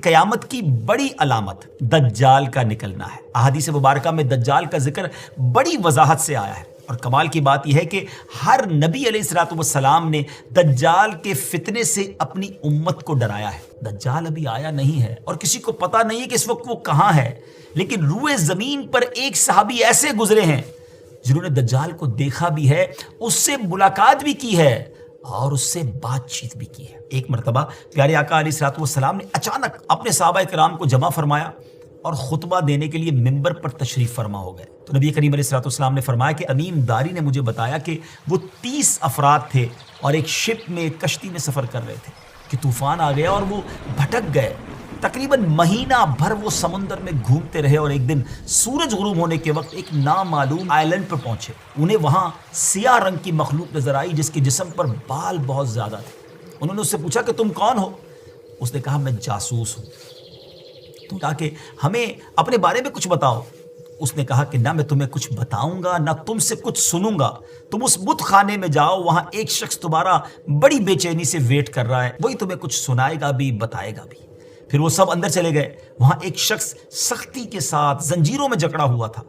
قیامت کی بڑی علامت دجال کا نکلنا ہے۔ احادیث مبارکہ میں دجال کا ذکر بڑی وضاحت سے آیا ہے، اور کمال کی بات یہ ہے کہ ہر نبی علیہ الصلوۃ والسلام نے دجال کے فتنے سے اپنی امت کو ڈرایا ہے۔ دجال ابھی آیا نہیں ہے اور کسی کو پتہ نہیں ہے کہ اس وقت وہ کہاں ہے، لیکن روئے زمین پر ایک صحابی ایسے گزرے ہیں جنہوں نے دجال کو دیکھا بھی ہے، اس سے ملاقات بھی کی ہے اور اس سے بات چیت بھی کی ہے۔ ایک مرتبہ پیارے آقا علیہ الصلوۃ والسلام نے اچانک اپنے صحابہ کرام کو جمع فرمایا اور خطبہ دینے کے لیے ممبر پر تشریف فرما ہو گئے۔ تو نبی کریم علیہ الصلوۃ والسلام نے فرمایا کہ تمیم داری نے مجھے بتایا کہ وہ 30 افراد تھے اور ایک شپ میں، ایک کشتی میں سفر کر رہے تھے کہ طوفان آ گیا اور وہ بھٹک گئے۔ تقریباً مہینہ بھر وہ سمندر میں گھومتے رہے اور ایک دن سورج غروب ہونے کے وقت ایک نامعلوم آئلینڈ پر پہنچے۔ انہیں وہاں سیاہ رنگ کی مخلوق نظر آئی جس کے جسم پر بال بہت زیادہ تھے۔ انہوں نے اس سے پوچھا کہ تم کون ہو؟ اس نے کہا میں جاسوس ہوں۔ تو کہا کہ ہمیں اپنے بارے میں کچھ بتاؤ۔ اس نے کہا کہ نہ میں تمہیں کچھ بتاؤں گا نہ تم سے کچھ سنوں گا، تم اس بت خانے میں جاؤ، وہاں ایک شخص تمہارا بڑی بے چینی سے ویٹ کر رہا ہے، وہی تمہیں کچھ سنائے گا بھی بتائے گا بھی۔ پھر وہ سب اندر چلے گئے۔ وہاں ایک شخص سختی کے ساتھ زنجیروں میں جکڑا ہوا تھا۔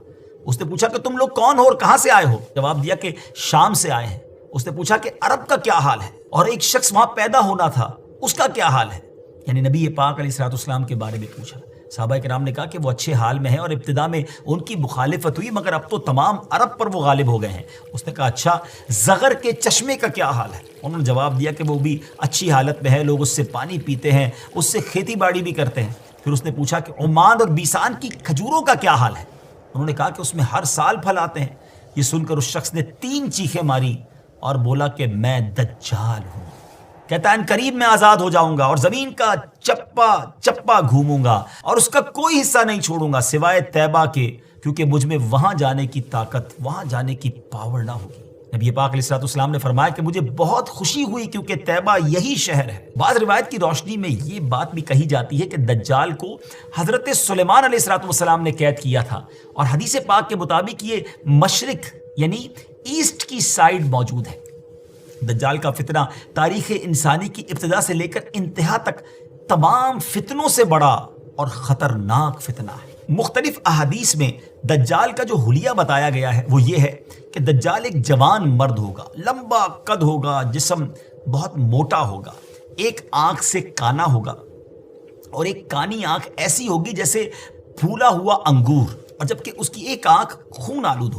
اس نے پوچھا کہ تم لوگ کون ہو اور کہاں سے آئے ہو؟ جواب دیا کہ شام سے آئے ہیں۔ اس نے پوچھا کہ عرب کا کیا حال ہے؟ اور ایک شخص وہاں پیدا ہونا تھا، اس کا کیا حال ہے؟ یعنی نبی پاک علیہ الصلوۃ والسلام کے بارے میں پوچھا۔ صحابہ کرام نے کہا کہ وہ اچھے حال میں ہیں اور ابتدا میں ان کی مخالفت ہوئی، مگر اب تو تمام عرب پر وہ غالب ہو گئے ہیں۔ اس نے کہا اچھا زغر کے چشمے کا کیا حال ہے؟ انہوں نے جواب دیا کہ وہ بھی اچھی حالت میں ہے، لوگ اس سے پانی پیتے ہیں، اس سے کھیتی باڑی بھی کرتے ہیں۔ پھر اس نے پوچھا کہ عمان اور بیسان کی کھجوروں کا کیا حال ہے؟ انہوں نے کہا کہ اس میں ہر سال پھل آتے ہیں۔ یہ سن کر اس شخص نے 3 چیخیں ماری اور بولا کہ میں دجال ہوں، کہتا ہے ان قریب میں آزاد ہو جاؤں گا اور زمین کا چپا چپا گھوموں گا اور اس کا کوئی حصہ نہیں چھوڑوں گا سوائے طیبہ کے، کیونکہ مجھ میں وہاں جانے کی طاقت، وہاں جانے کی پاور نہ ہوگی۔ نبی پاک علیہ الصلوۃ والسلام نے فرمایا کہ مجھے بہت خوشی ہوئی کیونکہ طیبہ یہی شہر ہے۔ بعض روایت کی روشنی میں یہ بات بھی کہی جاتی ہے کہ دجال کو حضرت سلیمان علیہ الصلوۃ والسلام نے قید کیا تھا، اور حدیث پاک کے مطابق یہ مشرق یعنی ایسٹ کی سائیڈ موجود ہے۔ دجال کا فتنہ تاریخ انسانی کی ابتدا سے لے کر انتہا تک تمام فتنوں سے بڑا اور خطرناک فتنہ ہے۔ مختلف احادیث میں دجال کا جو حلیہ بتایا گیا ہے وہ یہ ہے کہ دجال ایک جوان مرد ہوگا، لمبا قد ہوگا، جسم بہت موٹا ہوگا، ایک آنکھ سے کانا ہوگا اور ایک کانی آنکھ ایسی ہوگی جیسے پھولا ہوا انگور، اور جبکہ اس کی ایک آنکھ خون آلود ہوگی۔